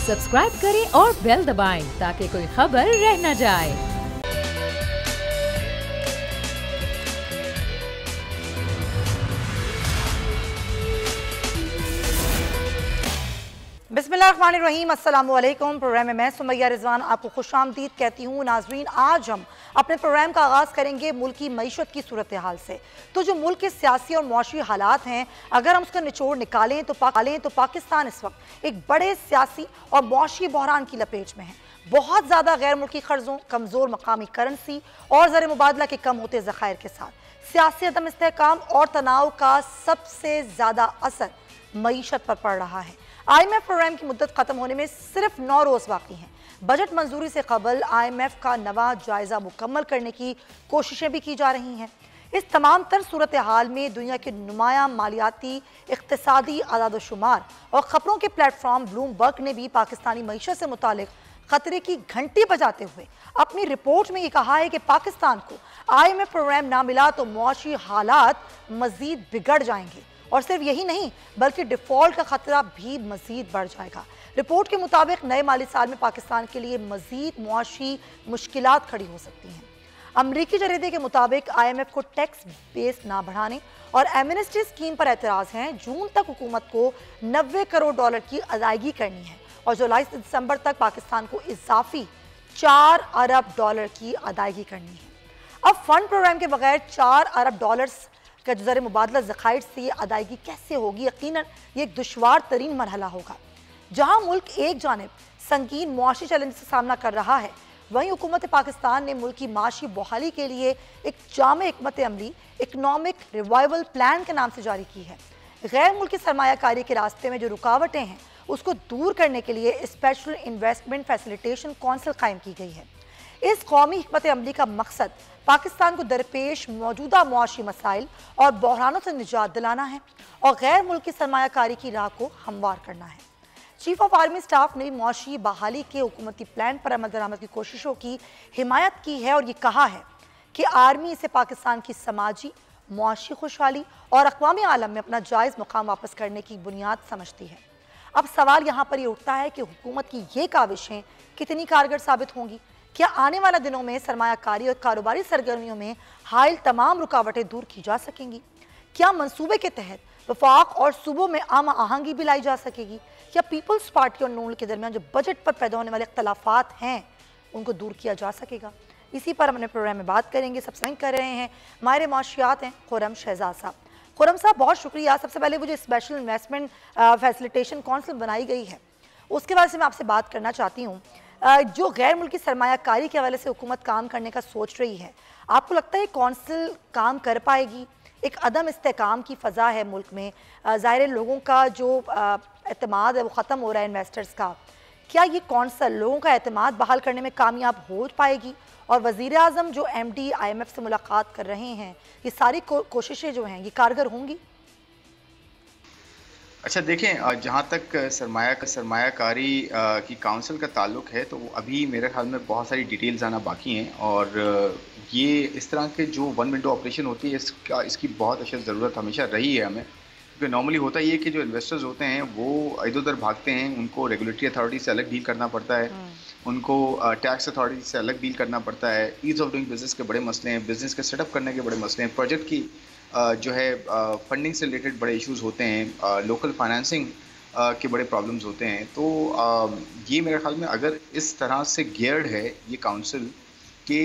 Subscribe करें और bell दबाएं ताकि कोई खबर रह न जाए। बिस्मिल्लाहिर्रहमानिर्रहीम, अस्सलाम वालेकुम। प्रोग्राम में मैं सुमैया रिजवान आपको खुशामदीद कहती हूँ। नाजरीन, आज हम अपने प्रोग्राम का आगाज़ करेंगे मुल्क की मईशत की सूरत हाल से। तो जो मुल्क के सियासी और मुआशी हालात हैं, अगर हम उसका निचोड़ निकालें तो पाकिस्तान इस वक्त एक बड़े सियासी और मुआशी बहरान की लपेट में है। बहुत ज़्यादा गैर मुल्की कर्जों, कमज़ोर मकामी करेंसी और ज़र मुबादला के कम होते ज़खायर के साथ सियासी अदम इस्तेहकाम और तनाव का सबसे ज़्यादा असर मईशत पर पड़ रहा है। IMF प्रोग्राम की मुद्दत खत्म होने में सिर्फ 9 रोज़ बाकी हैं। बजट मंजूरी से कबल IMF का नवा जायजा मुकम्मल करने की कोशिशें भी की जा रही हैं। इस तमाम तर सूरत हाल में दुनिया के नुमायां मालियाती, इक़्तिसादी आदादोशुमार और खबरों के प्लेटफॉर्म ब्लूमबर्ग ने भी पाकिस्तानी मईशत से मुतालिक खतरे की घंटी बजाते हुए अपनी रिपोर्ट में ये कहा है कि पाकिस्तान को IMF प्रोग्राम ना मिला तो मुआशी हालात मजीद बिगड़ जाएंगे और सिर्फ यही नहीं बल्कि डिफ़ॉल्ट का खतरा भी मजीद बढ़ जाएगा। रिपोर्ट के मुताबिक नए माली साल में पाकिस्तान के लिए मजीद मुआशी मुश्किलात खड़ी हो सकती हैं। अमरीकी जरीदे के मुताबिक IMF को टैक्स बेस ना बढ़ाने और एमनेस्टी स्कीम पर एतराज़ हैं। जून तक हुकूमत को $90 करोड़ की अदायगी करनी है और जुलाई से दिसंबर तक पाकिस्तान को इजाफी $4 अरब की अदायगी करनी है। अब फंड प्रोग्राम के बगैर $4 अरब का जो ज़र मुबादला ज़खायर से ये अदायगी कैसे होगी? यकीनन ये एक दुश्वार तरीन मरहला होगा। जहाँ मुल्क एक जानिब संगीन मुआशी चैलेंज से सामना कर रहा है, वहीं हुकूमत पाकिस्तान ने मुल्क की माशी बहाली के लिए एक जामे हिकमत अमली इकनॉमिक रिवाइवल प्लान के नाम से जारी की है। गैर मुल्की सरमायाकारी के रास्ते में जो रुकावटें हैं उसको दूर करने के लिए स्पेशल इन्वेस्टमेंट फैसिलिटेशन कौंसिल कायम की गई है। इस कौमी हिकमत अमली का मकसद पाकिस्तान को दरपेश मौजूदा मुआशी मसाइल और बहरानों से निजात दिलाना है और गैर मुल्की सरमायाकारी की राह को हमवार करना है। चीफ ऑफ आर्मी स्टाफ ने मुआशी बहाली के हुकूमती प्लान पर अमल दरामद की कोशिशों की हिमायत की है और ये कहा है कि आर्मी इसे पाकिस्तान की समाजी, मुआशी खुशहाली और अक़वामी आलम में अपना जायज़ मुकाम वापस करने की बुनियाद समझती है। अब सवाल यहाँ पर ये उठता है कि हुकूमत की ये काविशें कितनी कारगर साबित होंगी। क्या आने वाले दिनों में सरमायाकारी और कारोबारी सरगर्मियों में हायल तमाम रुकावटें दूर की जा सकेंगी? क्या मंसूबे के तहत वफाक और सूबों में आम आहंगी भी लाई जा सकेगी? क्या पीपल्स पार्टी और नून के दरमियान जो बजट पर पैदा होने वाले इख्तलाफात हैं उनको दूर किया जा सकेगा? इसी पर हम अपने प्रोग्राम में बात करेंगे। सबसे कर रहे हैं माहिर मुआशियात हैं खुर्रम शहजाद साहब। खुर्रम साहब, बहुत शुक्रिया। सबसे पहले वो जो स्पेशल इन्वेस्टमेंट फैसिलिटेशन कौंसिल बनाई गई है उसके बारे में मैं आपसे बात करना चाहती हूँ। जो गैर मुल्की सरमायाकारी के हवाले से हुकूमत काम करने का सोच रही है, आपको लगता है कौंसिल काम कर पाएगी? एक अदम इस्तेहकाम की फ़ज़ा है मुल्क में, ज़ाहिर लोगों का जो एतमाद है वो ख़त्म हो रहा है इन्वेस्टर्स का। क्या ये कौंसिल लोगों का एतमाद बहाल करने में कामयाब हो पाएगी? और वज़ीर आज़म जो MD IMF से मुलाकात कर रहे हैं, ये सारी कोशिशें जो हैं ये कारगर होंगी? अच्छा देखें, जहाँ तक सरमायाकारी की काउंसिल का ताल्लुक है तो वो अभी मेरे ख्याल में बहुत सारी डिटेल्स आना बाकी हैं और ये इस तरह के जो वन विंडो ऑपरेशन होती है इसकी बहुत अशद ज़रूरत हमेशा रही है हमें, क्योंकि नॉर्मली होता ये है कि जो इन्वेस्टर्स होते हैं वो इधर उधर भागते हैं, उनको रेगुलेटरी अथॉरिटी से अलग डील करना पड़ता है, उनको टैक्स अथॉरिटी से अलग डील करना पड़ता है, ईज़ ऑफ डूइंग बिज़नेस के बड़े मसले हैं, बिज़नेस के सेटअप करने के बड़े मसले हैं, प्रोजेक्ट की जो है फंडिंग से रिलेटेड बड़े इश्यूज होते हैं, लोकल फाइनेंसिंग के बड़े प्रॉब्लम्स होते हैं। तो ये मेरे ख्याल में अगर इस तरह से गियर्ड है ये काउंसिल कि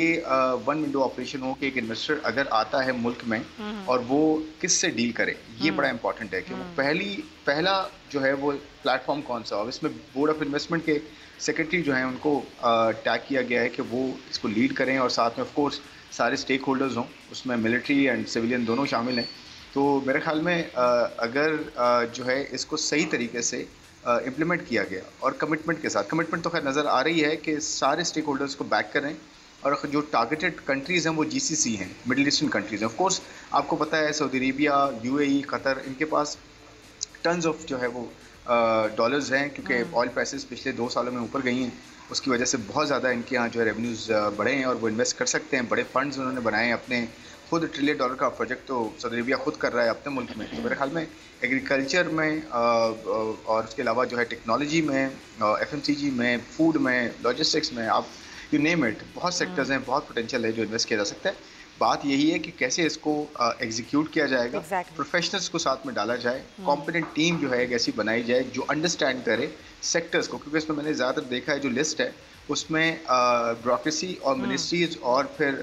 वन विंडो ऑपरेशन हो कि एक इन्वेस्टर अगर आता है मुल्क में और वो किस से डील करे, ये बड़ा इंपॉर्टेंट है कि वो पहला जो है वो प्लेटफॉर्म कौन सा हो। इसमें बोर्ड ऑफ इन्वेस्टमेंट के सेक्रेटरी जो हैं उनको टैग किया गया है कि वो इसको लीड करें और साथ में ऑफ कोर्स सारे स्टेक होल्डर्स हों, उसमें मिलिट्री एंड सिविलियन दोनों शामिल हैं। तो मेरे ख्याल में अगर जो है इसको सही तरीके से इम्प्लीमेंट किया गया और कमिटमेंट के साथ, कमिटमेंट तो खैर नज़र आ रही है कि सारे स्टेक होल्डर्स को बैक करें और जो टारगेटेड कंट्रीज़ हैं वो GCC हैं, मिडिल ईस्टर्न कंट्रीज़ हैं। ऑफ कोर्स आपको पता है सऊदी अरेबिया, UAE, कतर, इनके पास टन्स ऑफ जो है वो डॉलर्स हैं, क्योंकि ऑयल प्राइसेस पिछले 2 सालों में ऊपर गई हैं। उसकी वजह से बहुत ज़्यादा इनके यहाँ जो है रेवेन्यूज़ बढ़े हैं और वो इन्वेस्ट कर सकते हैं। बड़े फंड्स उन्होंने बनाए हैं अपने खुद ट्रिलियन डॉलर का प्रोजेक्ट तो सऊदी अरेबिया खुद कर रहा है अपने मुल्क में। तो मेरे ख्याल में एग्रीकल्चर में और उसके अलावा जो है टेक्नोलॉजी में, एफएमसीजी में, फूड में, लॉजिस्टिक्स में, आप यू नेम इट, बहुत सेक्टर्स हैं, बहुत पोटेंशियल है जो इन्वेस्ट किया जा सकता है। बात यही है कि कैसे इसको एग्जीक्यूट किया जाएगा, प्रोफेशनल्स को साथ में डाला जाए, कॉम्पिटेंट टीम जो है एक ऐसी बनाई जाए जो अंडरस्टैंड करे सेक्टर्स को, क्योंकि इसमें मैंने ज़्यादातर देखा है जो लिस्ट है उसमें ब्यूरोक्रेसी और मिनिस्ट्रीज और फिर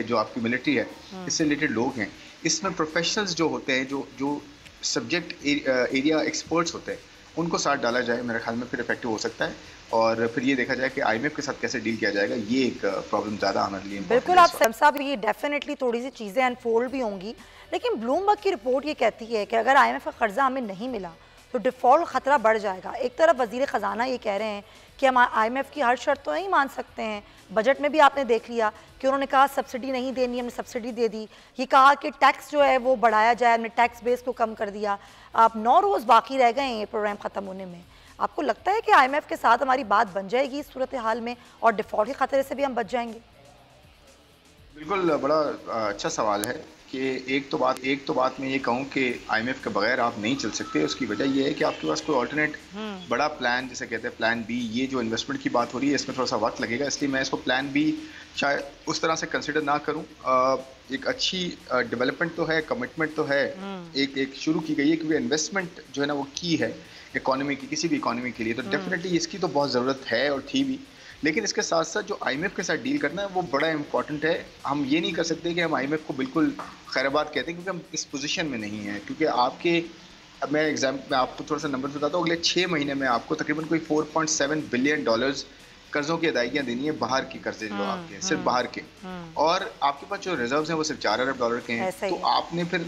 जो आपकी मिलिट्री है इससे रिलेटेड लोग हैं। इसमें प्रोफेशनल्स जो होते हैं, जो सब्जेक्ट एरिया एक्सपर्ट्स होते हैं, उनको साथ डाला जाए, मेरे ख्याल में फिर इफेक्टिव हो सकता है। और फिर ये देखा जाए कि आईएमएफ के साथ कैसे डील किया जाएगा, ये एक प्रॉब्लम ज़्यादा हमारे लिए। बिल्कुल, आप साहब ये डेफिनेटली थोड़ी सी चीज़ें अनफोल्ड भी होंगी, लेकिन ब्लूमबर्ग की रिपोर्ट ये कहती है कि अगर आईएमएफ का कर्जा हमें नहीं मिला तो डिफ़ॉल्ट ख़तरा बढ़ जाएगा। एक तरफ वज़ीर ख़जाना ये कह रहे हैं कि हम आईएमएफ की हर शर्त तो नहीं मान सकते हैं। बजट में भी आपने देख लिया कि उन्होंने कहा सब्सिडी नहीं देनी, हमने सब्सिडी दे दी। ये कहा कि टैक्स जो है वो बढ़ाया जाए, हमने टैक्स बेस को कम कर दिया। आप 9 रोज़ बाकी रह गए हैं ये प्रोग्राम ख़त्म होने में। आपको लगता है कि आईएमएफ के साथ हमारी बात बन जाएगी इस सूरत हाल में और डिफ़ॉल्ट के ख़तरे से भी हम बच जाएंगे? बिल्कुल, बड़ा अच्छा सवाल है कि एक तो बात मैं ये कहूँ कि आईएमएफ के बगैर आप नहीं चल सकते। उसकी वजह ये है कि आपके पास कोई ऑल्टरनेट बड़ा प्लान, जिसे कहते हैं प्लान बी, ये जो इन्वेस्टमेंट की बात हो रही है इसमें थोड़ा सा वक्त लगेगा, इसलिए मैं इसको प्लान बी शायद उस तरह से कंसिडर ना करूँ। एक अच्छी डेवलपमेंट तो है, कमिटमेंट तो है, एक शुरू की गई है, क्योंकि इन्वेस्टमेंट जो है ना वो की है इकोनॉमी की, किसी भी इकोनॉमी के लिए, तो डेफिनेटली इसकी तो बहुत ज़रूरत है और थी भी। लेकिन इसके साथ साथ जो आईएमएफ के साथ डील करना है वो बड़ा इंपॉर्टेंट है। हम ये नहीं कर सकते कि हम आईएमएफ को बिल्कुल खैराबाद कहते हैं, क्योंकि हम इस पोजीशन में नहीं हैं। क्योंकि अब मैं आपको थोड़ा सा नंबर बताता हूँ, अगले 6 महीने में आपको तकरीबन कोई $4.7 बिलियन कर्जों की अदायगियाँ देनी है, बाहर के कर्जे जो आपके हैं, सिर्फ बाहर के, और आपके पास जो रिजर्व्स हैं वो सिर्फ $4 अरब के हैं। तो आपने फिर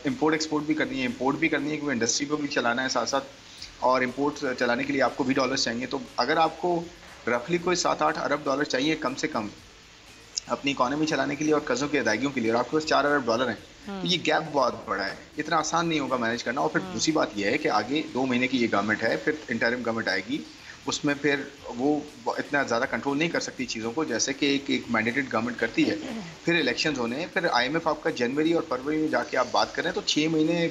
इम्पोर्ट एक्सपोर्ट भी करनी है, क्योंकि इंडस्ट्री को भी चलाना है साथ साथ, और इम्पोर्ट चलाने के लिए आपको भी डॉलर्स चाहिए। तो अगर आपको रफली कोई $7-8 अरब चाहिए कम से कम अपनी इकोनॉमी चलाने के लिए और कर्जों की अदायगियों के लिए, और आपके पास $4 अरब हैं, तो ये गैप बहुत बड़ा है, इतना आसान नहीं होगा मैनेज करना। और फिर दूसरी बात यह है कि आगे 2 महीने की ये गवर्नमेंट है, फिर इंटरिम गवर्नमेंट आएगी, उसमें फिर वो इतना ज़्यादा कंट्रोल नहीं कर सकती चीज़ों को जैसे कि एक मैंडेटेड गवर्नमेंट करती है। फिर इलेक्शंस होने हैं, फिर आईएमएफ आपका जनवरी और फरवरी में जाके आप बात करें तो 6 महीने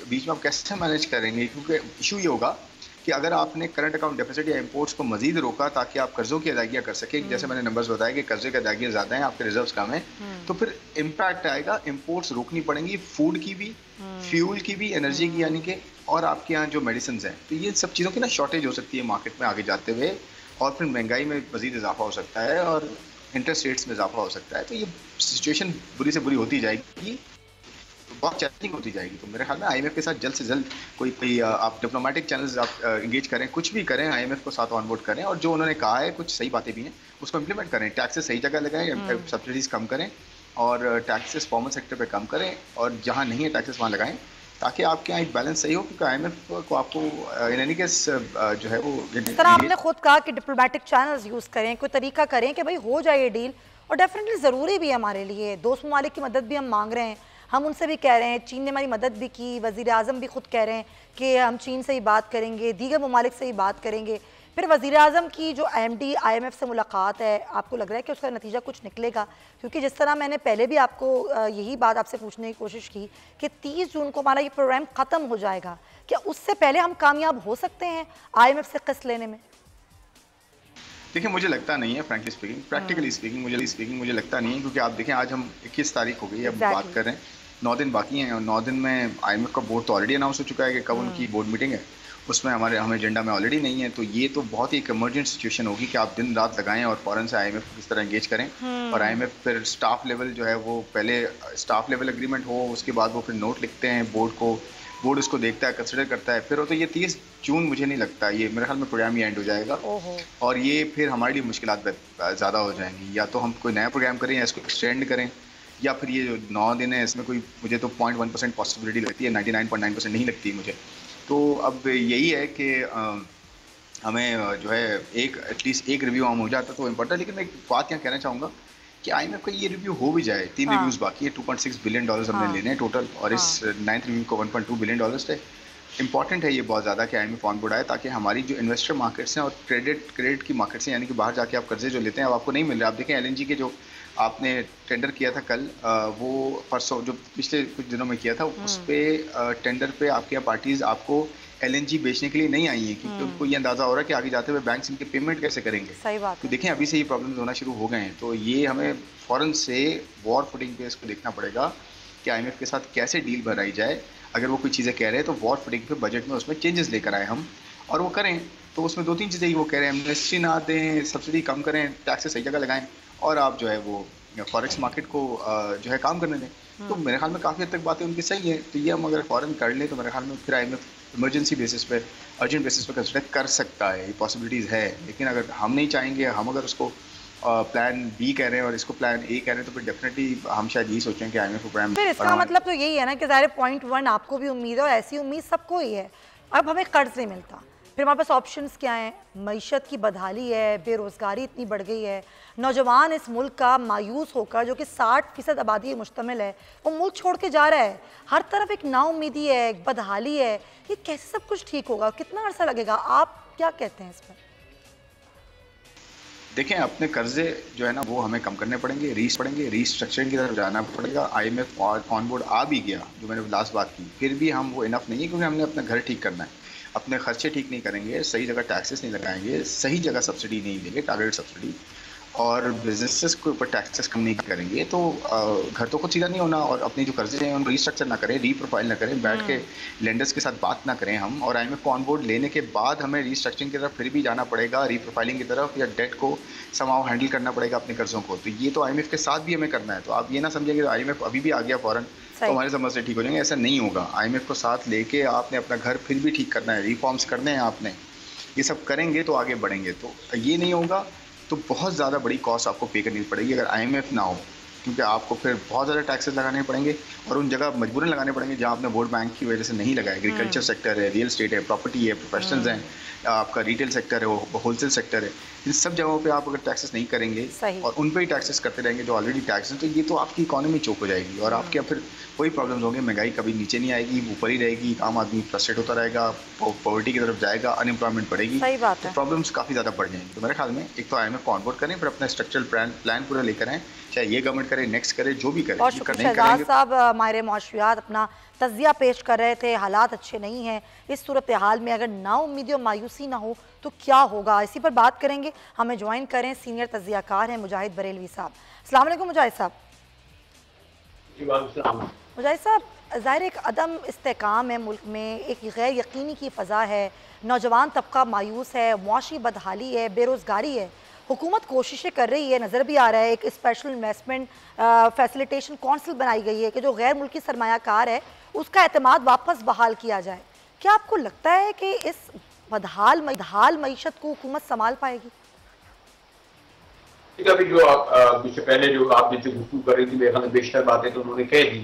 बीच में आप कैसे मैनेज करेंगे? क्योंकि इशू ये होगा कि अगर आपने करंट अकाउंट डेफिसिट या इंपोर्ट्स को मजीद रोका ताकि आप कर्जों की अदायगियाँ कर सकें, जैसे मैंने नंबर्स बताया कि कर्जे की अदायगियाँ ज़्यादा हैं, आपके रिजर्व्स कम हैं, तो फिर इम्पैक्ट आएगा, इंपोर्ट्स रोकनी पड़ेंगी, फूड की भी, फ्यूल की भी, एनर्जी की यानी कि, और आपके यहाँ जो मेडिसिन हैं, तो ये सब चीज़ों की ना शॉर्टेज हो सकती है मार्केट में आगे जाते हुए, और फिर महंगाई में मजीद इजाफा हो सकता है और इंटरेस्ट रेट्स में इजाफा हो सकता है। तो ये सिचुएशन बुरी से बुरी होती जाएगी, बहुत चैलेंजिंग होती जाएगी। तो मेरे ख्याल में आईएमएफ के साथ जल्द से जल्द कोई आप डिप्लोमेटिक चैनल्स आप इंगेज करें, कुछ भी करें, आईएमएफ को साथ ऑनबोर्ड करें, और जो उन्होंने कहा है कुछ सही बातें भी हैं उसको इम्प्लीमेंट करें, टैक्सेस सही जगह लगाएं, सब्सिडीज कम करें, और टैक्सेस फॉर्मल सेक्टर पे कम करें, और जहाँ नहीं है टैक्सेस वहाँ लगाएं, ताकि आपके यहाँ एक बैलेंस सही हो। क्योंकि आईएमएफ को आपको इन एनी केस जो है वो, सर आपने खुद कहा कि डिप्लोमेटिक चैनल्स यूज़ करें, कोई तरीका करें कि भाई हो जाए ये डील, और डेफिनेटली ज़रूरी भी है हमारे लिए। दोस्त ममालिक की मदद भी हम मांग रहे हैं, हम उनसे भी कह रहे हैं, चीन ने हमारी मदद भी की, वज़ीर आज़म भी खुद कह रहे हैं कि हम चीन से ही बात करेंगे, दीगर ममालिक से ही बात करेंगे। फिर वज़ीर आज़म की जो एमडी आईएमएफ से मुलाकात है, आपको लग रहा है कि उसका नतीजा कुछ निकलेगा? क्योंकि जिस तरह मैंने पहले भी आपको यही बात आपसे पूछने की कोशिश की कि 30 जून को हमारा ये प्रोग्राम ख़त्म हो जाएगा, क्या उससे पहले हम कामयाब हो सकते हैं आईएमएफ से किस्त लेने में? देखिए, मुझे लगता नहीं है, फ्रैंकली स्पीकिंग, प्रैक्टिकली स्पीकिंग मुझे लगता नहीं है, क्योंकि आप देखें आज हम 21 तारीख हो गई, अब बात कर रहे हैं, 9 दिन बाकी हैं, और 9 दिन में आईएमएफ का बोर्ड तो ऑलरेडी अनाउंस हो चुका है कि कब उनकी बोर्ड मीटिंग है, उसमें हमें एजेंडा में ऑलरेडी नहीं है। तो ये तो बहुत ही एक इमरजेंट सिचुएशन होगी कि आप दिन रात लगाएं और फ़ौरन से आईएमएफ को इस तरह एंगेज करें, और आईएमएफ फिर स्टाफ लेवल जो है वो पहले स्टाफ लेवल एग्रीमेंट हो, उसके बाद वो फिर नोट लिखते हैं बोर्ड को, बोर्ड उसको देखता है, कंसिडर करता है, फिर हो। तो ये 30 जून मुझे नहीं लगता, ये मेरे ख्याल में प्रोग्राम ही एंड हो जाएगा, और ये फिर हमारे लिए मुश्किलात ज़्यादा हो जाएंगी। या तो हम कोई नया प्रोग्राम करें या इसको एक्सटेंड करें, या फिर ये जो 9 दिन है इसमें कोई, मुझे तो 0.1% पॉसिबिलिटी लगती है, 99.9% नहीं लगती मुझे। तो अब यही है कि हमें जो है एटलीस्ट एक रिव्यू हम हो जाता तो इम्पोर्टेंट है। लेकिन मैं एक बात यहाँ कहना चाहूँगा कि आईएमएफ का ये रिव्यू हो भी जाए, 3 रिव्यूज़ बाकी है, $2.6 बिलियन हमने लेने हैं टोटल, और इस 9th रिव्यू को $1.2 बिलियन थे। इंपॉर्टेंट है ये बहुत ज़्यादा कि आईएमएफ ऑन बोर्ड आए, ताकि हमारी जो इन्वेस्टर मार्केट्स हैं और क्रेडिट की मार्केट्स हैं, यानी कि बाहर जाके आप कर्जे जो लेते हैं अब आपको नहीं मिल रहे। आप देखें एलएनजी के जो आपने टेंडर किया था कल, वो परसों जो पिछले कुछ दिनों में किया था, उस पे टेंडर पे आपके यहाँ पार्टीज आपको एलएनजी बेचने के लिए नहीं आई है, क्योंकि उनको ये अंदाजा हो रहा है कि आगे जाते हुए बैंक इनके पेमेंट कैसे करेंगे। सही बात तो है। देखें अभी से ये प्रॉब्लम्स होना शुरू हो गए हैं, तो ये हमें फौरन से वॉर फुटिंग पे इसको देखना पड़ेगा कि आईएमएफ के साथ कैसे डील बनाई जाए। अगर वो कोई चीज़ें कह रहे हैं तो वॉर फुटिंग पे बजट में उसमें चेंजेस लेकर आए हम, और वो करें तो उसमें 2-3 चीज़ें ही वो कह रहे हैं, एमनेस्टी ना दें, सब्सिडी कम करें, टैक्सेस सही जगह लगाएं, और आप जो है वो फॉरेक्स मार्केट को जो है काम करने दें। तो मेरे ख्याल में काफ़ी हद तक बातें उनकी सही हैं, तो ये हम अगर फॉरन कर लें तो मेरे ख्याल में फिर आईएमएफ इमरजेंसी बेसिस पे, अर्जेंट बेसिस पे कंसिडर कर सकता है, ये पॉसिबिलिटीज़ है। लेकिन अगर हम नहीं चाहेंगे, हम अगर उसको प्लान बी कह रहे हैं और इसको प्लान ए कह रहे हैं, तो फिर डेफिनेटली हम शायद यही सोचें कि आईएमएफ प्रोग्राम। फिर इसका मतलब तो यही है ना कि ज़ाहिर पॉइंट 1 आपको भी उम्मीद है और ऐसी उम्मीद सबको ही है। अब हमें कर्ज नहीं मिलता, फिर हमारे पास ऑप्शंस क्या हैं? मईशत की बदहाली है, बेरोज़गारी इतनी बढ़ गई है, नौजवान इस मुल्क का मायूस होकर जो कि 60% आबादी मुश्तमिल है, वो मुल्क छोड़ के जा रहा है। हर तरफ एक नाउम्मीदी है, एक बदहाली है। ये कैसे सब कुछ ठीक होगा? कितना अर्सा लगेगा? आप क्या कहते हैं इस पर? देखें, अपने कर्जे जो है ना वो हमें कम करने पड़ेंगे, रीस्ट्रक्चरिंग की तरफ जाना पड़ेगा। आईएमएफ ऑन बोर्ड आ भी गया, जो मैंने लास्ट बात की, फिर भी हम वो इनफ नहीं है, क्योंकि हमने अपना घर ठीक करना है। अपने खर्चे ठीक नहीं करेंगे, सही जगह टैक्सेस नहीं लगाएंगे, सही जगह सब्सिडी नहीं देंगे, टारगेट सब्सिडी, और बिजनेसेस के ऊपर टैक्सेस कम नहीं करेंगे, तो घर तो खुद सीधा नहीं होना। और अपने जो कर्जे हैं उनको रीस्ट्रक्चर ना करें, रीप्रोफाइल ना करें, बैठ के लेंडर्स के साथ बात ना करें हम, और आईएमएफ को ऑन बोर्ड लेने के बाद हमें रीस्ट्रक्चरिंग की तरफ फिर भी जाना पड़ेगा, रीप्रोफाइलिंग की तरफ, या डेट को समाव हैंडल करना पड़ेगा अपने कर्जों को। तो ये तो आईएमएफ के साथ भी हमें करना है। तो आप ये ना समझेंगे आईएमएफ अभी भी आ गया फौरन तो हमारे समझ से ठीक हो जाएंगे, ऐसा नहीं होगा। आईएमएफ को साथ लेके आपने अपना घर फिर भी ठीक करना है, रिफॉर्म्स करने हैं आपने, ये सब करेंगे तो आगे बढ़ेंगे। तो ये नहीं होगा तो बहुत ज़्यादा बड़ी कॉस्ट आपको पे करनी पड़ेगी अगर आईएमएफ ना हो, क्योंकि आपको फिर बहुत ज़्यादा टैक्सेस लगाने पड़ेंगे, और उन जगह मजबूरन लगाने पड़ेंगे जहाँ आपने वर्ल्ड बैंक की वजह से नहीं लगाया। एग्रीकल्चर सेक्टर है, रियल एस्टेट है, प्रॉपर्टी है, प्रोफेशनल्स हैं, आपका रिटेल सेक्टर है, होलसेल सेक्टर है, इन सब जगहों पे आप अगर टैक्सेस नहीं करेंगे और उन पे ही टैक्सेस करते रहेंगे जो ऑलरेडी टैक्स हैं, तो ये तो आपकी इकोनॉमी चोक हो जाएगी, और आपके फिर वही प्रॉब्लम्स होंगे। महंगाई कभी नीचे नहीं आएगी, ऊपर ही रहेगी, आम आदमी फ्रस्ट्रेट होता रहेगा, पॉवर्टी की तरफ जाएगा, अनएम्प्लॉयमेंट बढ़ेगी, तो प्रॉब्लम्स काफ़ी ज़्यादा बढ़ जाएंगी। तो मेरे ख्याल में एक तो आईएमएफ को ऑनबोर्ड करें, फिर अपना स्ट्रक्चरल प्लान पूरा लेकर आएँ, चाहे ये गवर्नमेंट करे, नेक्स्ट करे, जो भी करे। बहुत शुक्रिया शहजाद साहब, माहिर मौशूयात अपना तज़िया पेश कर रहे थे। हालात अच्छे नहीं हैं, इस सूरत हाल में अगर नाउम्मीदी और मायूसी ना हो तो क्या होगा, इसी पर बात करेंगे। हमें ज्वाइन करें सीनियर तज़ियाकार हैं मुजाहिद बरेलवी साहब। अस्सलाम वालेकुम मुजाहिद साहब। मुजाहिद साहब, ज़ाहिर एक अदम इस्तेकाम है मुल्क में, एक गैर यकीनी की फ़ज़ा है, नौजवान तबका मायूस है, मुआशी बदहाली है, बेरोज़गारी है। हुकूमत कोशिशें कर रही है, नज़र भी आ रहा है, एक स्पेशल इन्वेस्टमेंट फैसिलिटेशन काउंसिल बनाई गई है कि जो गैर मुल्की सरमायाकार है उसका एतमाद वापस बहाल किया जाए। क्या आपको लगता है कि इस बदहाल मईशत को हुकूमत संभाल पाएगी? अभी जो आप इससे पहले जो आपने जो गुफ्तगू कर रही थी, मेरे ख्याल बेशतर बातें तो उन्होंने कह दी।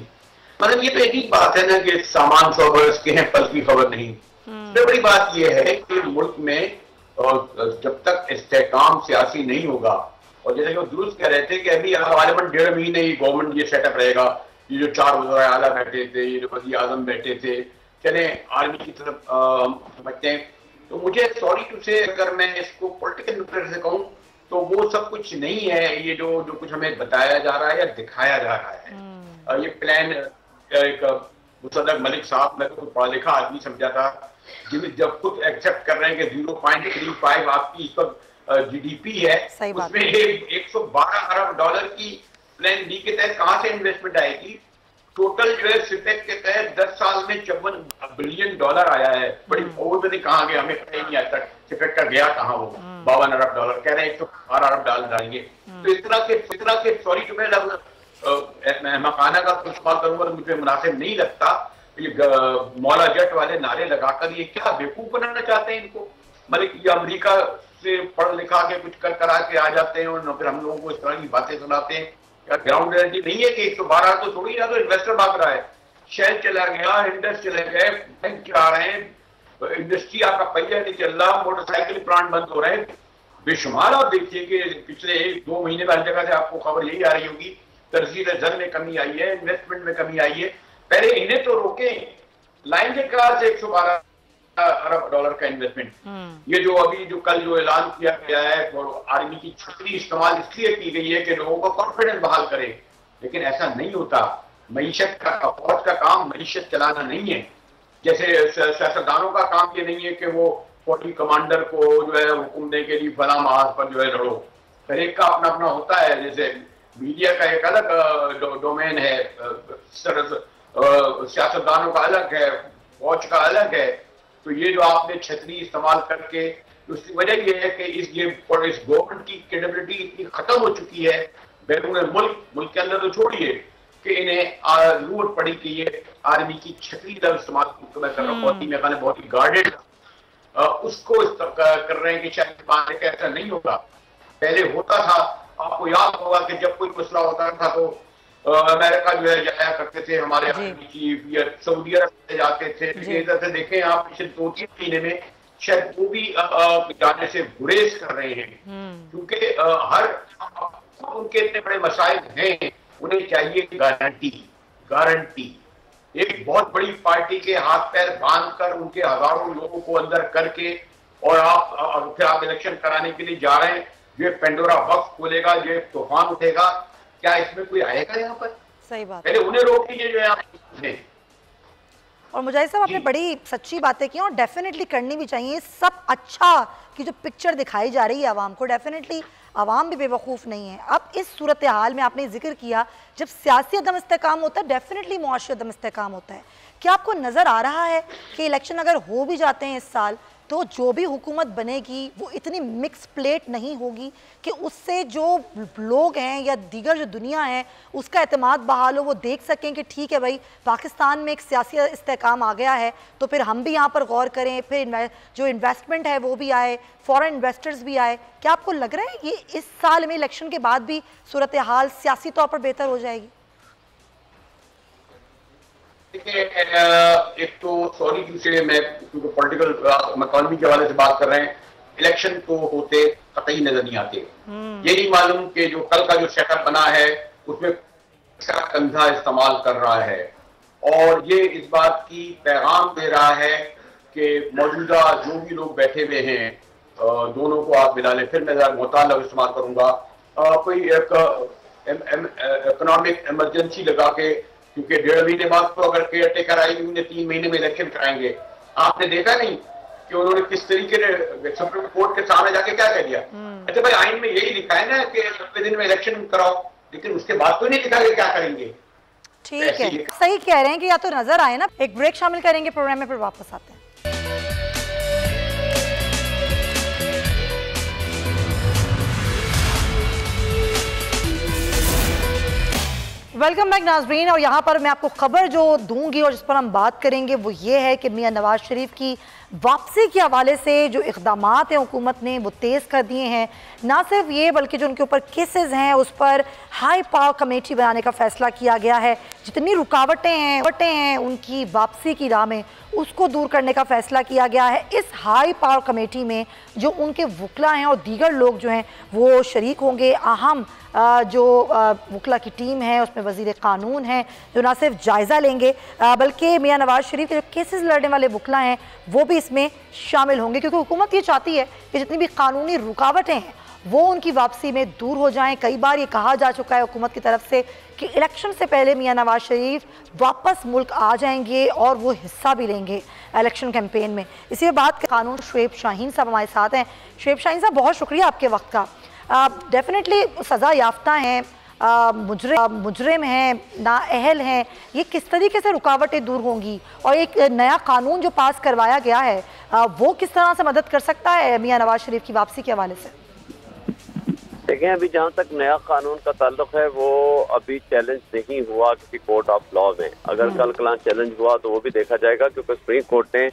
मतलब ये तो एक ही बात है ना कि सामान 100 बरस के हैं, फल की खबर नहीं। सबसे बड़ी बात यह है कि मुल्क में और जब तक इस्तेहकाम सियासी नहीं होगा, और जैसे कि वो दुरुस्त कह रहे थे कि अभी गालिबन 1.5 महीने ही गवर्नमेंट ये सेटअप रहेगा, ये जो 4 वज़ीर आला बैठे थे, ये जो वज़ीर आज़म बैठे थे, चले आर्मी की तरफ समझते हैं। तो मुझे सॉरी टू से, अगर मैं इसको पॉलिटिकल नुक्ते से कहूँ तो वो सब कुछ नहीं है, ये जो कुछ हमें बताया जा रहा है या दिखाया जा रहा है। ये प्लान एक मुसद्दक मलिक साहब, मैं तो पढ़ा लिखा आदमी समझा था, जब खुद एक्सेप्ट कर रहे हैं कि 0.35 आपकी इस वक्त जीडीपी है, उसमें 112 अरब डॉलर की प्लान बी के तहत कहाँ से इन्वेस्टमेंट आएगी? टोटल जो है सिपेक के तहत 10 साल में 54 बिलियन डॉलर आया है। बड़ी और मैंने कहा गया, हमें पता ही नहीं आता सिपेक का गया कहाँ वो। 52 अरब डॉलर कह रहे हैं, 112 अरब डॉलर डालेंगे। तो इस तरह के सॉरी टू मैं मकाना का इस्तेमाल करूंगा तो मुझे मुनासिब नहीं लगता। ये मौला जट वाले नारे लगाकर ये क्या बेवकूफ बनाना चाहते हैं इनको? मतलब ये अमेरिका से पढ़ लिखा के कुछ करा के आ जाते हैं और फिर हम लोगों को इस तरह की बातें सुनाते हैं। ग्राउंड रियलिटी नहीं है कि 112 तो थोड़ी ना, तो इन्वेस्टर भाग रहा है, शेल चला गया, इंडस्ट्री चले गए, बैंक चला रहे हैं, इंडस्ट्री आपका पहिया नहीं चल रहा, मोटरसाइकिल प्लांट बंद हो रहे हैं, बेशुमार। आप देखिए कि पिछले 1-2 महीने में हर जगह से आपको खबर यही आ रही होगी, तरजीह जंग में कमी आई है, इन्वेस्टमेंट में कमी आई है। पहले इन्हें तो रोके, लाएंगे कहाँ से 112 अरब डॉलर का इन्वेस्टमेंट। ये जो अभी जो कल जो ऐलान किया गया है, तो आर्मी की छतरी इस्तेमाल इसलिए की गई है कि लोगों को कॉन्फिडेंस बहाल करे, लेकिन ऐसा नहीं होता। मईशत का, फौज का काम मईशत चलाना नहीं है। जैसे सियासतदानों का काम ये नहीं है कि वो फौजी कमांडर को जो है हुक्म देने के लिए फला महाज पर जो है लड़ो। हर एक का अपना अपना होता है। जैसे मीडिया का एक अलग डोमेन है, सियासतदानों का अलग है, फौज का अलग है। तो ये जो आपने छतरी इस्तेमाल करके, उसकी वजह ये है कि इस गवर्नमेंट की क्रेडिबिलिटी इतनी खत्म हो चुकी है बैरून मुल्क के अंदर, तो छोड़िए कि इन्हें लूट पड़ी कि ये आर्मी की छतरी का इस्तेमाल कर रहा हूँ, बहुत ही गार्डेड उसको कर रहे हैं कि शायद मानने का ऐसा नहीं होगा। पहले होता था, आपको याद होगा कि जब कोई मसला होता था तो अमेरिका जो है जाया करते थे, हमारे आर्मी चीफ या सऊदी अरब जाते थे। इधर से देखें आप पिछले 2-3 महीने में शायद वो भी जाने से गुरेज कर रहे हैं, क्योंकि हर उनके इतने बड़े मसाइल हैं, उन्हें चाहिए गारंटी। एक बहुत बड़ी पार्टी के हाथ पैर बांधकर उनके हजारों लोगों को अंदर करके और फिर आप इलेक्शन कराने के लिए जा रहे हैं, जो पेंडोरा बॉक्स खोलेगा, जो तूफान उठेगा। क्या इसमें कोई आएगा यहाँ पर? सही बात, पहले उन्हें रोक दीजिए जो है। और मुजाहिद साहब आपने बड़ी सच्ची बातें की और डेफिनेटली करनी भी चाहिए। सब अच्छा की जो पिक्चर दिखाई जा रही है आवाम को, डेफिनेटली आवाम भी बेवकूफ़ नहीं है। अब इस सूरत हाल में आपने जिक्र किया, जब सियासी अदम इस्तेकाम होता है, डेफिनेटली मुआशी अदम इस्तेकाम होता है। क्या आपको नज़र आ रहा है कि इलेक्शन अगर हो भी जाते हैं इस साल, तो जो भी हुकूमत बनेगी वो इतनी मिक्स प्लेट नहीं होगी कि उससे जो लोग हैं या दीगर जो दुनिया है उसका एतमाद बहाल हो, वो देख सकें कि ठीक है भाई पाकिस्तान में एक सियासी इस्तेकाम आ गया है, तो फिर हम भी यहाँ पर गौर करें, फिर जो इन्वेस्टमेंट है वो भी आए, फॉरेन इन्वेस्टर्स भी आए। क्या आपको लग रहा है ये इस साल में इलेक्शन के बाद भी सूरत हाल सियासी तौर पर बेहतर हो जाएगी? एक तो सॉरी दूसरे मैं पॉलिटिकल इकोनॉमी के हवाले से बात कर रहे हैं, इलेक्शन तो होते कतई नजर नहीं आते। ये नहीं मालूम कि जो कल का जो सेटअप बना है उसमें इसका कंधा इस्तेमाल कर रहा है, और ये इस बात की पैगाम दे रहा है कि मौजूदा जो भी लोग बैठे हुए हैं दोनों को आप मिला लें। फिर मैं मुताला इस्तेमाल करूंगा, कोई इकोनॉमिक इमरजेंसी लगा के, क्योंकि 1.5 महीने बाद तो अगर केयर टेकर आएंगे उन्हें 3 महीने में इलेक्शन कराएंगे। आपने देखा नहीं कि उन्होंने किस तरीके से सुप्रीम कोर्ट के सामने जाके क्या कह दिया? अच्छा भाई आइन में यही लिखा है ना कि 90 दिन में इलेक्शन कराओ, लेकिन उसके बाद तो नहीं लिखा कि क्या करेंगे। ठीक है, सही कह रहे हैं कि या तो नजर आए ना। एक ब्रेक शामिल करेंगे प्रोग्राम में, फिर वापस आते हैं। वेलकम बैक नाज़रीन, और यहाँ पर मैं आपको खबर जो दूंगी और जिस पर हम बात करेंगे वो ये है कि मियां नवाज शरीफ की वापसी के हवाले से जो इक़दामात हैं हुकूमत ने वो तेज़ कर दिए हैं। ना सिर्फ ये बल्कि जो उनके ऊपर केसेस हैं उस पर हाई पावर कमेटी बनाने का फ़ैसला किया गया है। जितनी रुकावटें हैं उनकी वापसी की राह में उसको दूर करने का फ़ैसला किया गया है। इस हाई पावर कमेटी में जो उनके वकला हैं और दीगर लोग जो हैं वो शरीक होंगे। अहम जो वकला की टीम है उसमें वज़ीर क़ानून हैं जो ना सिर्फ जायज़ा लेंगे बल्कि मियां नवाज शरीफ के जो केसेस लड़ने वाले वकला हैं वो भी इसमें शामिल होंगे, क्योंकि हुकूमत ये चाहती है कि जितनी भी कानूनी रुकावटें हैं वो उनकी वापसी में दूर हो जाएं। कई बार ये कहा जा चुका है हुकूमत की तरफ से कि इलेक्शन से पहले मियां नवाज शरीफ वापस मुल्क आ जाएंगे और वो हिस्सा भी लेंगे इलेक्शन कैंपेन में। इसी बात कानून शुएब शाहीन साहब हमारे साथ हैं। शुएब शाहीन साहब बहुत शुक्रिया आपके वक्त का। डेफिनेटली सज़ा याफ्ता हैं, मुजरिम हैं, नाअहल हैं, ये किस तरीके से रुकावटें दूर होंगी और एक नया कानून जो पास करवाया गया है वो किस तरह से मदद कर सकता है मियां नवाज शरीफ की वापसी के हवाले से? देखें, अभी जहाँ तक नया कानून का ताल्लुक है वो अभी चैलेंज नहीं हुआ किसी कोर्ट ऑफ लॉ में। अगर कल कल चैलेंज हुआ तो वो भी देखा जाएगा, क्योंकि सुप्रीम कोर्ट ने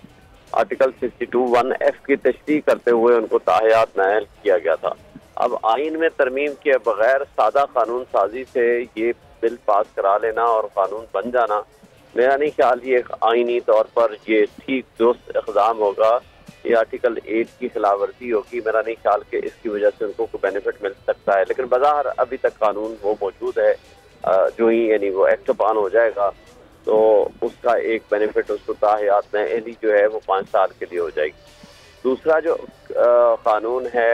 आर्टिकल 62(1)(f) की तशरीह करते हुए उनको ताहयात नाअहल किया गया था। अब आइन में तरमीम के बगैर सादा कानून साजी से ये बिल पास करा लेना और कानून बन जाना, मेरा नहीं ख्याल ये एक आइनी तौर पर ये ठीक दुरुस्त इक़दाम होगा। ये आर्टिकल 8 की खिलाफवर्जी होगी। मेरा नहीं ख्याल कि इसकी वजह से उनको कोई बेनिफिट मिल सकता है, लेकिन बाज़ाहिर अभी तक कानून वो मौजूद है। जो ही यानी वो एक्ट ऑन हो जाएगा तो उसका एक बेनिफिट उसको ताहयात नई जो है वो 5 साल के लिए हो जाएगी। दूसरा जो कानून है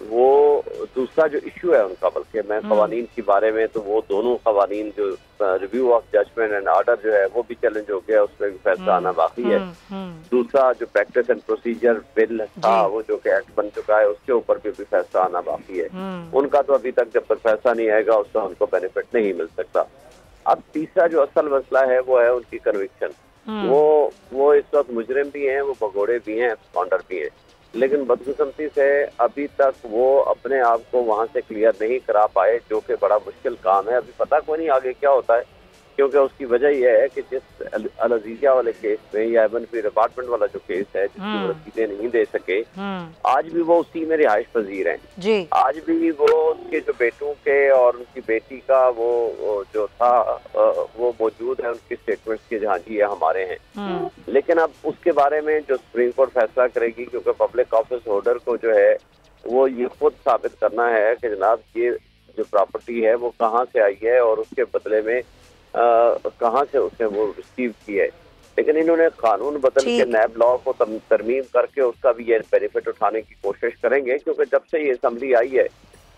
वो दूसरा जो इशू है उनका, बल्कि मैं कवानीन के बारे में, तो वो दोनों कवानीन जो review of judgment and order जो है वो भी चैलेंज हो गया, उसमें भी फैसला आना बाकी है। दूसरा जो प्रैक्टिस एंड प्रोसीजर बिल था वो जो कि एक्ट बन चुका है उसके ऊपर भी फैसला आना बाकी है। उनका तो अभी तक जब तक फैसला नहीं आएगा उसका उनको बेनिफिट नहीं मिल सकता। अब तीसरा जो असल मसला है वो है उनकी कन्विक्शन। वो इस वक्त मुजरिम भी हैं, वो भगोड़े भी हैं, एब्सकॉन्डर भी हैं, लेकिन बदकिस्मती से अभी तक वो अपने आप को वहां से क्लियर नहीं करा पाए, जो कि बड़ा मुश्किल काम है। अभी पता कोई नहीं आगे क्या होता है, क्योंकि उसकी वजह यह है कि जिस अल अजीजिया वाले केस में या एवन फिर अपार्टमेंट वाला जो केस है जिसकी वो रसीदें नहीं दे सके, आज भी वो उसी में रिहाइश पजीर हैं जी। आज भी वो उसके जो बेटों के और उनकी बेटी का वो जो था वो मौजूद है उनकी स्टेटमेंट्स के, जहाँ जी ये हमारे हैं। लेकिन अब उसके बारे में जो सुप्रीम कोर्ट फैसला करेगी, क्योंकि पब्लिक ऑफिस होल्डर को जो है वो ये खुद साबित करना है कि जनाब ये जो प्रॉपर्टी है वो कहाँ से आई है और उसके बदले में कहाँ से उसने वो रिसीव की है। लेकिन इन्होंने कानून बदल के नैब लॉ को तरमीम करके उसका भी ये बेनिफिट उठाने की कोशिश करेंगे, क्योंकि जब से ये असम्बली आई है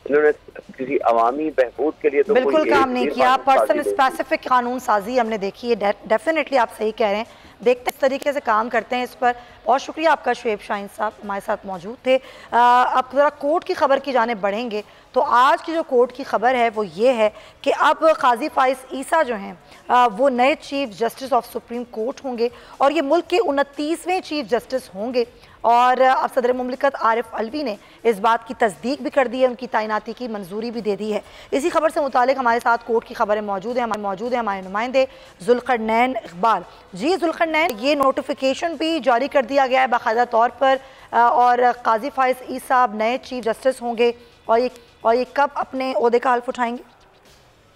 इन्होंने किसी अवामी बहबूद के लिए तो बिल्कुल काम नहीं किया। पर्सन स्पेसिफिक कानून साजी हमने देखी है। डेफिनेटली आप सही कह रहे हैं, देखते इस तरीके से काम करते हैं इस पर। बहुत शुक्रिया आपका शुएब शाहीन साहब हमारे साथ मौजूद थे। अब ज़रा कोर्ट की खबर की जाने बढ़ेंगे तो आज की जो कोर्ट की खबर है वो ये है कि अब काजी फाइज ईसा जो हैं वो नए chief justice of supreme court होंगे और ये मुल्क के 29वें चीफ जस्टिस होंगे। और अब सदर मुमलिकत आरिफ अलवी ने इस बात की तस्दीक भी कर दी है, उनकी तैनाती की मंजूरी भी दे दी है। इसी खबर से मुतालिक हमारे साथ कोर्ट की खबरें मौजूद हैं हमारे नुमाइंदे जुल्करनैन इकबाल। जी जुल्करनैन, ये नोटिफिकेशन भी जारी कर दिया गया है बाकायदा तौर पर और काजी फाइज ईसा नए चीफ जस्टिस होंगे और ये कब अपने ओहदे का हल्फ उठाएंगे?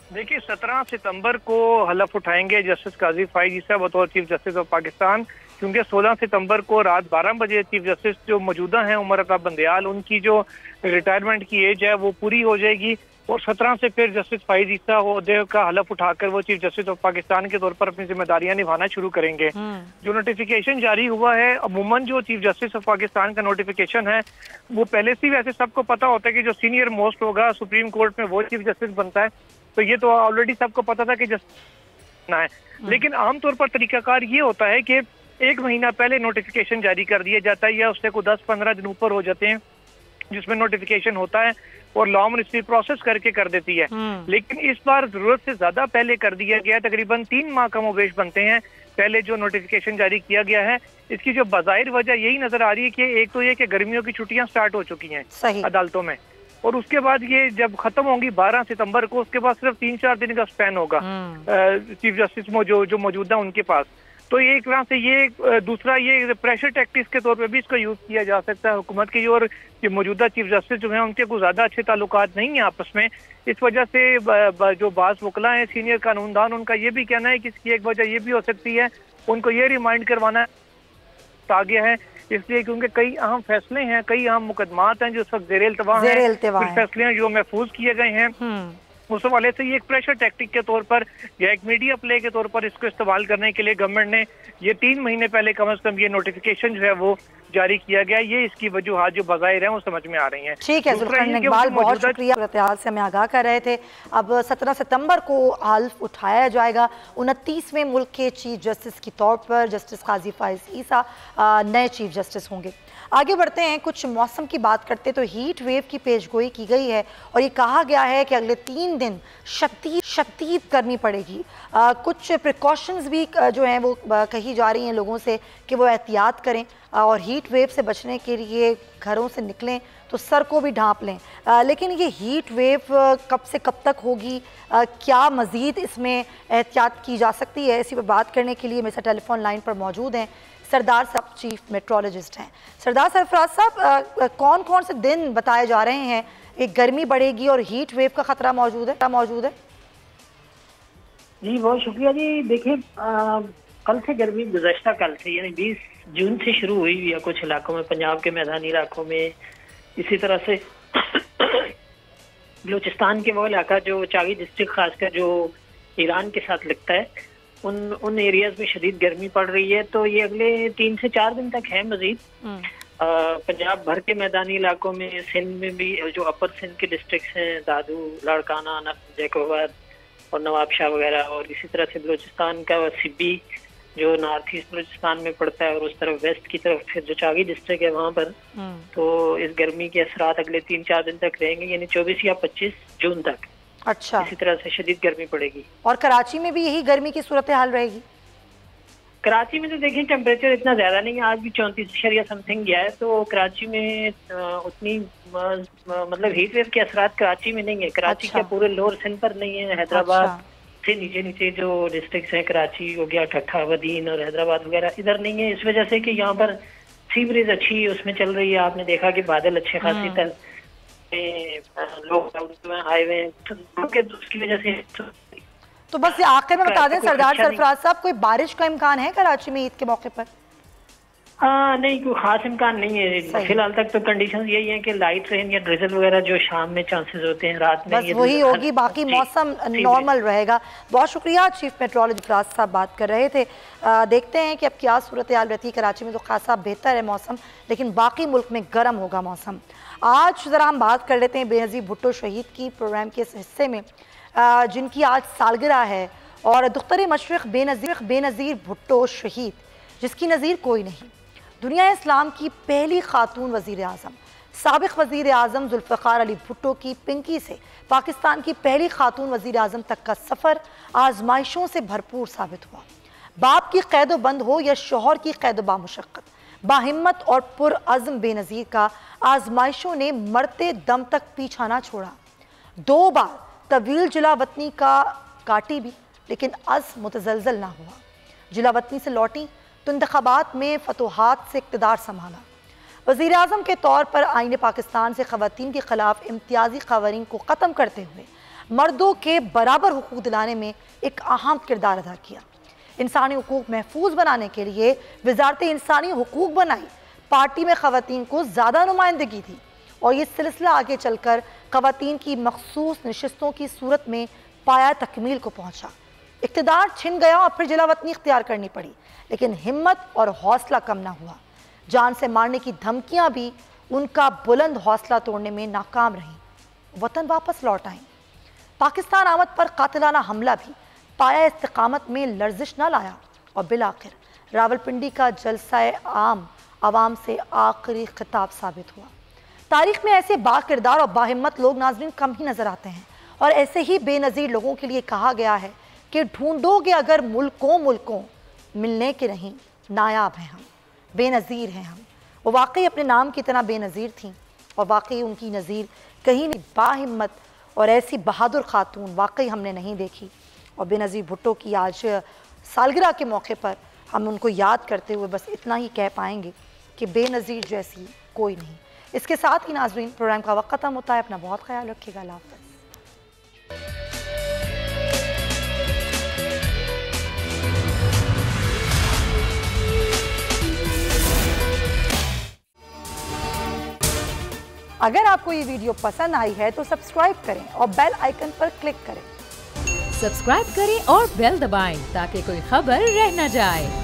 देखिए 17 सितंबर को हलफ उठाएंगे जस्टिस काजी फाइज ईसा बतौर चीफ जस्टिस ऑफ पाकिस्तान, क्योंकि 16 सितंबर को रात 12 बजे चीफ जस्टिस जो मौजूदा हैं उमर अता बंदयाल, उनकी जो रिटायरमेंट की एज है वो पूरी हो जाएगी और 17 से फिर जस्टिस फाइज ईसा ओहदे का हलफ उठाकर वो चीफ जस्टिस ऑफ पाकिस्तान के तौर पर अपनी जिम्मेदारियां निभाना शुरू करेंगे। जो नोटिफिकेशन जारी हुआ है, अमूमन जो चीफ जस्टिस ऑफ पाकिस्तान का नोटिफिकेशन है वो पहले से वैसे सबको पता होता है कि जो सीनियर मोस्ट होगा सुप्रीम कोर्ट में वो चीफ जस्टिस बनता है, तो ये तो ऑलरेडी सबको पता था कि जस्टिस ना है। लेकिन आमतौर पर तरीकाकार ये होता है कि 1 महीना पहले नोटिफिकेशन जारी कर दिया जाता है या उससे को 10-15 दिन ऊपर हो जाते हैं जिसमें नोटिफिकेशन होता है और लॉ मिनिस्ट्री प्रोसेस करके कर देती है। लेकिन इस बार जरूरत से ज्यादा पहले कर दिया गया, तकरीबन 3 माह कम वेश बनते हैं पहले जो नोटिफिकेशन जारी किया गया है। इसकी जो बाज़ाहिर वजह यही नजर आ रही है कि एक तो ये कि गर्मियों की छुट्टियां स्टार्ट हो चुकी हैं अदालतों में और उसके बाद ये जब खत्म होंगी 12 सितंबर को, उसके बाद सिर्फ 3-4 दिन का स्पैन होगा चीफ जस्टिस जो मौजूदा उनके पास। तो ये एक तरह से ये दूसरा ये प्रेशर टैक्टिक्स के तौर पे भी इसका यूज किया जा सकता है हुकूमत की और ये मौजूदा चीफ जस्टिस जो हैं उनके कुछ ज्यादा अच्छे ताल्लुकात नहीं है आपस में। इस वजह से जो बाज वकला हैं सीनियर कानूनदान, उनका ये भी कहना है कि इसकी एक वजह ये भी हो सकती है उनको ये रिमाइंड करवाना आ गया है इसलिए क्योंकि कई अहम फैसले हैं, कई अहम मुकदमात हैं जो इस वक्त ज़ेर इल्तवा हैं, कुछ फैसले हैं जो महफूज किए गए हैं। उस हवाले से ये एक प्रेशर टैक्टिक के तौर पर या एक मीडिया प्ले के तौर पर इसको इस्तेमाल करने के लिए गवर्नमेंट ने ये 3 महीने पहले कम से कम ये नोटिफिकेशन जो है वो जारी किया गया। ये इसकी वजूहात जो बाज़ाहिर हैं वो समझ में आ रही हैं। ठीक है जुल्करनैन इकबाल, बहुत शुक्रिया, सूरत-ए-हाल से हमें आगाह कर रहे थे। अब 17 सितंबर को हल्फ उठाया जाएगा 29वें मुल्क के चीफ जस्टिस के तौर पर जस्टिस काजी फाइज ईसा नए चीफ जस्टिस होंगे। आगे बढ़ते हैं, कुछ मौसम की बात करते तो हीट वेव की पेशगोई की गई है और ये कहा गया है कि अगले 3 दिन शदीद गर्मी पड़ेगी। कुछ प्रिकॉशंस भी जो हैं वो कही जा रही हैं लोगों से कि वो एहतियात करें और हीट वेव से बचने के लिए घरों से निकलें तो सर को भी ढांप लें। लेकिन ये हीट वेव कब से कब तक होगी, क्या मज़ीद इसमें एहतियात की जा सकती है, इसी पर बात करने के लिए मेरे साथ टेलीफोन लाइन पर मौजूद हैं सरदार साहब, चीफ मेट्रोलॉजिस्ट हैं। सरदार सरफराज साहब, कौन कौन से दिन बताए जा रहे हैं एक गर्मी बढ़ेगी और हीट वेव का खतरा मौजूद है? जी बहुत शुक्रिया जी। देखिए कल से गर्मी गुज़श्ता कल से यानी 20 जून से शुरू हुई है कुछ इलाकों में, पंजाब के मैदानी इलाकों में, इसी तरह से बलूचिस्तान के वो इलाका जो चागी डिस्ट्रिक्ट खासकर जो ईरान के साथ लगता है उन एरियाज में शदीद गर्मी पड़ रही है। तो ये अगले 3 से 4 दिन तक है मजीद। पंजाब भर के मैदानी इलाकों में, सिंध में भी, जो अपर सिंध के डिस्ट्रिक्ट हैं, दादू, लाड़काना, जैकोबाद और नवाबशाह वगैरह, और इसी तरह से बलूचिस्तान का सिब्बी जो नॉर्थ ईस्ट बलूचिस्तान में पड़ता है, और उस तरफ वेस्ट की तरफ फिर जो चागी डिस्ट्रिक्ट है वहाँ पर, तो इस गर्मी के असरात अगले 3-4 दिन तक रहेंगे, यानी 24 या 25 जून तक। अच्छा, इसी तरह से शदीद गर्मी पड़ेगी। और कराची में भी यही गर्मी की सूरत हाल रहेगी? कराची में तो देखिए टेम्परेचर इतना ज्यादा नहीं है, आज भी 34 समथिंग गया है, तो कराची में उतनी मतलब हीट वेव के असरात कराची में नहीं है। कराची के पूरे लोअर सिंध पर नहीं है, हैदराबाद से नीचे नीचे जो डिस्ट्रिक्ट हैं, कराची हो गया, ठट्ठा, वदीन और हैदराबाद वगैरह, इधर नहीं है, इस वजह से कि यहाँ पर सीवरेज अच्छी उसमें चल रही है। आपने देखा कि बादल अच्छे खासी तक लोग आए हुए हैं, तो उसकी वजह से। तो बस ये आखिर में बता दें सरदार सरफराज साहब, कोई बारिश का इम्कान है कराची में ईद के मौके पर? नहीं, कोई खास इम्कान नहीं है फिलहाल तक। तो कंडीशंस यही है कि लाइट रेन या ड्रिजल वगैरह जो शाम में चांसेस होते हैं, रात में बस वही होगी, बाकी मौसम नॉर्मल रहेगा। बहुत शुक्रिया, चीफ मेट्रोलॉजी फराज साहब बात कर रहे थे। देखते हैं कि अब क्या सूरत हाल रहती है। कराची में तो खासा बेहतर है मौसम, लेकिन बाकी मुल्क में गर्म होगा मौसम। आज ज़रा हम बात कर लेते हैं बेनज़ीर भुट्टो शहीद की, प्रोग्राम के इस हिस्से में जिनकी आज सालगिरह है, और दुख्तर मशरिक़ बेनज़ीर भुट्टो शहीद, जिसकी नज़ीर कोई नहीं। दुनिया इस्लाम की पहली खातून वज़ीर आज़म, साबिक़ वज़ीर आज़म जुल्फ़िकार अली भुट्टो की पिंकी से पाकिस्तान की पहली खातून वज़ीर आज़म तक का सफ़र आजमाइशों से भरपूर साबित हुआ। बाप की क़ैद बंद हो या शौहर की क़ैद बामुशक्क़त, बाहिम्मत और पुरअज़्म बेनज़ीर का आजमाइशों ने मरते दम तक पीछा ना छोड़ा। 2 बार तवील जिलावतनी का काटी भी, लेकिन अज़्म मुतज़लज़ल ना हुआ। जिलावतनी से लौटी तो इंतख़ाबात में फतोहात से इक़्तिदार संभाला। वज़ीर आज़म के तौर पर आईन पाकिस्तान से ख़वातीन के ख़िलाफ़ इम्तियाज़ी क़वानीन को ख़त्म करते हुए मर्दों के बराबर हुकूक़ दिलाने में एक अहम किरदार अदा किया। इंसानी हुकूक़ महफूज बनाने के लिए वज़ारत इंसानी हुकूक़ बनाई, पार्टी में ख़वातीन को ज़्यादा नुमाइंदगी दी, और ये सिलसिला आगे चलकर ख़वातीन की मखसूस नशिस्तों की सूरत में पाया तकमील को पहुँचा। इक़्तिदार छिन गया और फिर जिलावतनी इख्तियार करनी पड़ी, लेकिन हिम्मत और हौसला कम ना हुआ। जान से मारने की धमकियां भी उनका बुलंद हौसला तोड़ने में नाकाम रहीं। वतन वापस लौट आईं। पाकिस्तान आमद पर कातिलाना हमला भी पाया इस्तिकामत में लर्जिश न लाया, और बिलाखिर रावलपिंडी का जलसा आम आवाम से आखिरी खिताब साबित हुआ। तारीख में ऐसे बाकिरदार और बाहिम्मत लोग नाज़रीन कम ही नजर आते हैं, और ऐसे ही बेनज़ीर लोगों के लिए कहा गया है कि ढूंढोगे अगर मुल्कों मिलने के नहीं, नायाब हैं हम, बेनज़ीर हैं हम। वो वाकई अपने नाम की तरह बेनज़ीर थीं, और वाकई उनकी नज़ीर कहीं नहीं। बाहिम्मत और ऐसी बहादुर खातून वाकई हमने नहीं देखी। और बेनज़ीर भुट्टो की आज सालगिरह के मौके पर हम उनको याद करते हुए बस इतना ही कह पाएंगे कि बेनज़ीर जैसी कोई नहीं। इसके साथ ही नाज़रीन, प्रोग्राम का वक्त ख़त्म होता है। अपना बहुत ख्याल रखिएगा। अल्लाह हाफ़िज़। अगर आपको ये वीडियो पसंद आई है तो सब्सक्राइब करें और बेल आइकन पर क्लिक करें। सब्सक्राइब करें और बेल दबाएं ताकि कोई खबर रह न जाए।